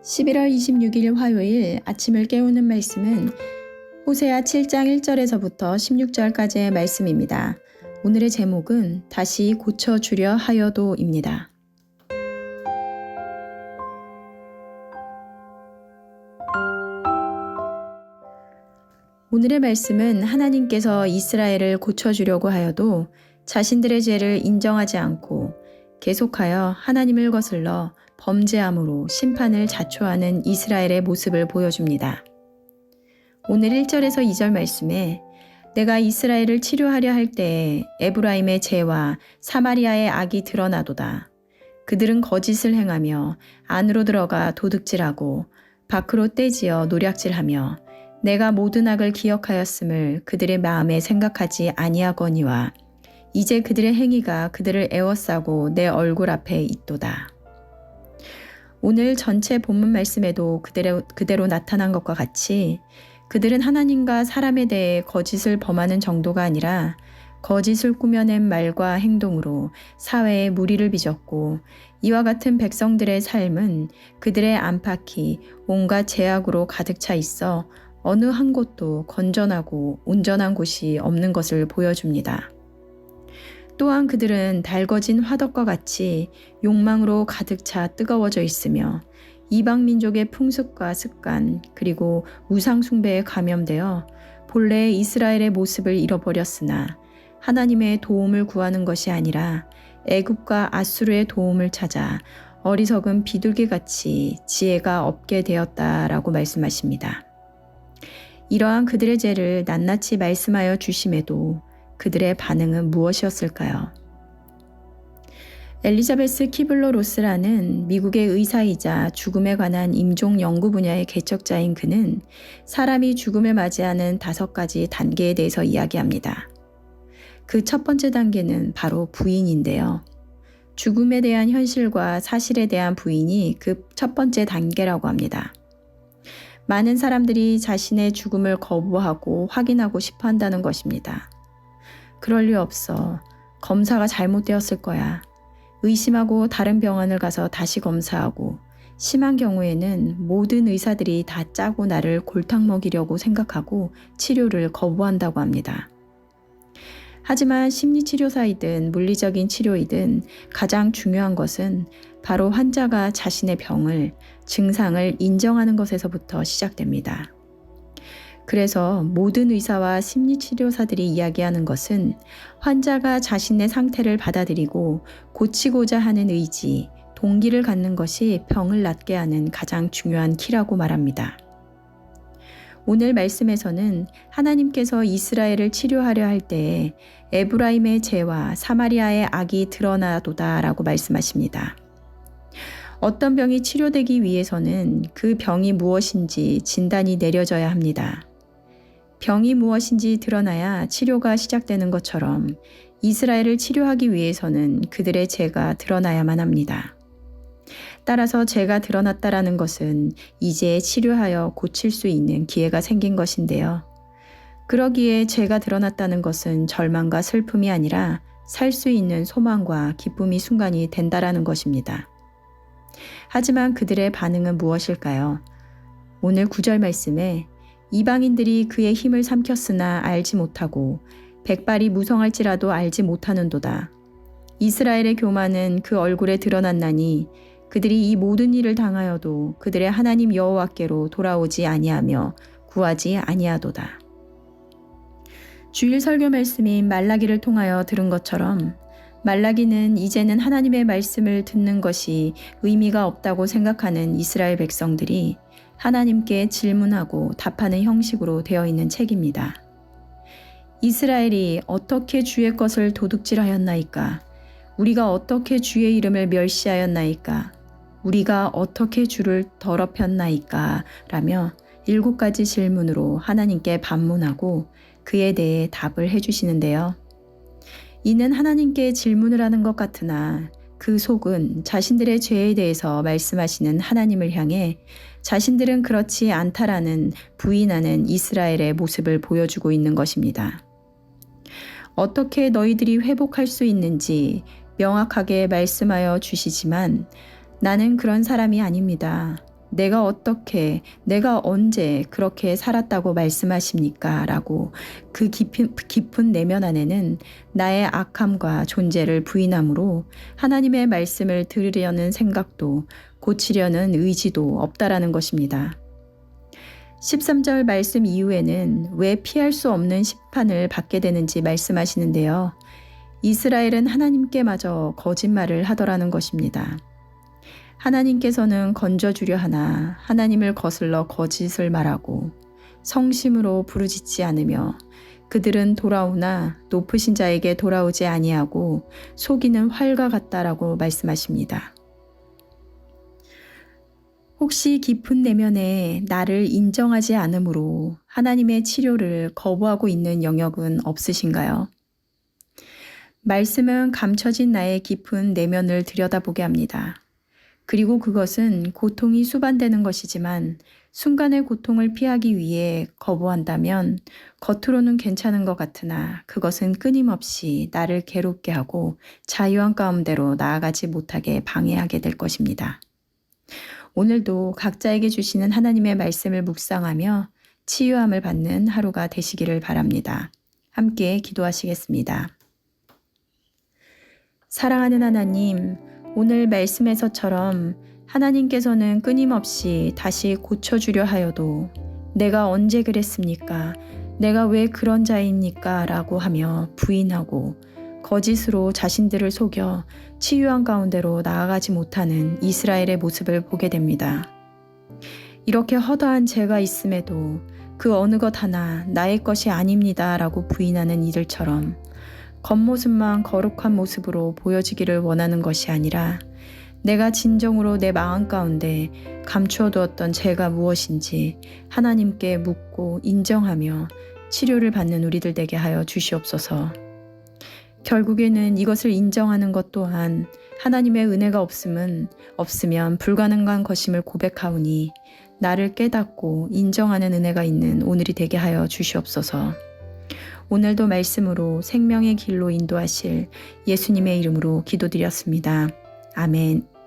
11월 26일 화요일 아침을 깨우는 말씀은 호세아 7장 1절에서부터 16절까지의 말씀입니다. 오늘의 제목은 다시 고쳐주려 하여도입니다. 오늘의 말씀은 하나님께서 이스라엘을 고쳐주려고 하여도 자신들의 죄를 인정하지 않고 계속하여 하나님을 거슬러 범죄함으로 심판을 자초하는 이스라엘의 모습을 보여줍니다. 오늘 1절에서 2절 말씀에 내가 이스라엘을 치료하려 할 때에 에브라임의 죄와 사마리아의 악이 드러나도다. 그들은 거짓을 행하며 안으로 들어가 도둑질하고 밖으로 떼지어 노략질하며 내가 모든 악을 기억하였음을 그들의 마음에 생각하지 아니하거니와 이제 그들의 행위가 그들을 애워싸고 내 얼굴 앞에 있도다. 오늘 전체 본문 말씀에도 그대로 나타난 것과 같이 그들은 하나님과 사람에 대해 거짓을 범하는 정도가 아니라 거짓을 꾸며낸 말과 행동으로 사회에 무리를 빚었고 이와 같은 백성들의 삶은 그들의 안팎이 온갖 죄악으로 가득 차 있어 어느 한 곳도 건전하고 온전한 곳이 없는 것을 보여줍니다. 또한 그들은 달궈진 화덕과 같이 욕망으로 가득 차 뜨거워져 있으며 이방 민족의 풍습과 습관 그리고 우상 숭배에 감염되어 본래의 이스라엘의 모습을 잃어버렸으나 하나님의 도움을 구하는 것이 아니라 애굽과 아수르의 도움을 찾아 어리석은 비둘기같이 지혜가 없게 되었다라고 말씀하십니다. 이러한 그들의 죄를 낱낱이 말씀하여 주심에도 그들의 반응은 무엇이었을까요? 엘리자베스 키블러-로스라는 미국의 의사이자 죽음에 관한 임종 연구 분야의 개척자인 그는 사람이 죽음을 맞이하는 5가지 단계에 대해서 이야기합니다. 그 첫 번째 단계는 바로 부인인데요. 죽음에 대한 현실과 사실에 대한 부인이 그 첫 번째 단계라고 합니다. 많은 사람들이 자신의 죽음을 거부하고 확인하고 싶어 한다는 것입니다. 그럴 리 없어. 검사가 잘못되었을 거야. 의심하고 다른 병원을 가서 다시 검사하고 심한 경우에는 모든 의사들이 다 짜고 나를 골탕 먹이려고 생각하고 치료를 거부한다고 합니다. 하지만 심리치료사이든 물리적인 치료이든 가장 중요한 것은 바로 환자가 자신의 병을, 증상을 인정하는 것에서부터 시작됩니다. 그래서 모든 의사와 심리치료사들이 이야기하는 것은 환자가 자신의 상태를 받아들이고 고치고자 하는 의지, 동기를 갖는 것이 병을 낫게 하는 가장 중요한 키라고 말합니다. 오늘 말씀에서는 하나님께서 이스라엘을 치료하려 할 때에 에브라임의 죄와 사마리아의 악이 드러나도다라고 말씀하십니다. 어떤 병이 치료되기 위해서는 그 병이 무엇인지 진단이 내려져야 합니다. 병이 무엇인지 드러나야 치료가 시작되는 것처럼 이스라엘을 치료하기 위해서는 그들의 죄가 드러나야만 합니다. 따라서 죄가 드러났다라는 것은 이제 치료하여 고칠 수 있는 기회가 생긴 것인데요. 그러기에 죄가 드러났다는 것은 절망과 슬픔이 아니라 살 수 있는 소망과 기쁨이 순간이 된다라는 것입니다. 하지만 그들의 반응은 무엇일까요? 오늘 9절 말씀에 이방인들이 그의 힘을 삼켰으나 알지 못하고 백발이 무성할지라도 알지 못하는도다. 이스라엘의 교만은 그 얼굴에 드러났나니 그들이 이 모든 일을 당하여도 그들의 하나님 여호와께로 돌아오지 아니하며 구하지 아니하도다. 주일 설교 말씀인 말라기를 통하여 들은 것처럼 말라기는 이제는 하나님의 말씀을 듣는 것이 의미가 없다고 생각하는 이스라엘 백성들이 하나님께 질문하고 답하는 형식으로 되어 있는 책입니다. 이스라엘이 어떻게 주의 것을 도둑질하였나이까? 우리가 어떻게 주의 이름을 멸시하였나이까? 우리가 어떻게 주를 더럽혔나이까? 라며 7가지 질문으로 하나님께 반문하고 그에 대해 답을 해주시는데요. 이는 하나님께 질문을 하는 것 같으나 그 속은 자신들의 죄에 대해서 말씀하시는 하나님을 향해 자신들은 그렇지 않다라는 부인하는 이스라엘의 모습을 보여주고 있는 것입니다. 어떻게 너희들이 회복할 수 있는지 명확하게 말씀하여 주시지만 나는 그런 사람이 아닙니다. 내가 언제 그렇게 살았다고 말씀하십니까? 라고 그 깊은 내면 안에는 나의 악함과 존재를 부인함으로 하나님의 말씀을 들으려는 생각도 고치려는 의지도 없다라는 것입니다. 13절 말씀 이후에는 왜 피할 수 없는 심판을 받게 되는지 말씀하시는데요. 이스라엘은 하나님께 마저 거짓말을 하더라는 것입니다. 하나님께서는 건져주려 하나 하나님을 거슬러 거짓을 말하고 성심으로 부르짖지 않으며 그들은 돌아오나 높으신 자에게 돌아오지 아니하고 속이는 활과 같다라고 말씀하십니다. 혹시 깊은 내면에 나를 인정하지 않으므로 하나님의 치료를 거부하고 있는 영역은 없으신가요? 말씀은 감춰진 나의 깊은 내면을 들여다보게 합니다. 그리고 그것은 고통이 수반되는 것이지만 순간의 고통을 피하기 위해 거부한다면 겉으로는 괜찮은 것 같으나 그것은 끊임없이 나를 괴롭게 하고 자유한 가운데로 나아가지 못하게 방해하게 될 것입니다. 오늘도 각자에게 주시는 하나님의 말씀을 묵상하며 치유함을 받는 하루가 되시기를 바랍니다. 함께 기도하시겠습니다. 사랑하는 하나님, 오늘 말씀에서처럼 하나님께서는 끊임없이 다시 고쳐주려 하여도 내가 언제 그랬습니까? 내가 왜 그런 자입니까? 라고 하며 부인하고 거짓으로 자신들을 속여 치유한 가운데로 나아가지 못하는 이스라엘의 모습을 보게 됩니다. 이렇게 허다한 죄가 있음에도 그 어느 것 하나 나의 것이 아닙니다 라고 부인하는 이들처럼 겉모습만 거룩한 모습으로 보여지기를 원하는 것이 아니라 내가 진정으로 내 마음 가운데 감추어 두었던 죄가 무엇인지 하나님께 묻고 인정하며 치료를 받는 우리들 되게 하여 주시옵소서. 결국에는 이것을 인정하는 것 또한 하나님의 은혜가 없으면 불가능한 것임을 고백하오니 나를 깨닫고 인정하는 은혜가 있는 오늘이 되게 하여 주시옵소서. 오늘도 말씀으로 생명의 길로 인도하실 예수님의 이름으로 기도드렸습니다. 아멘.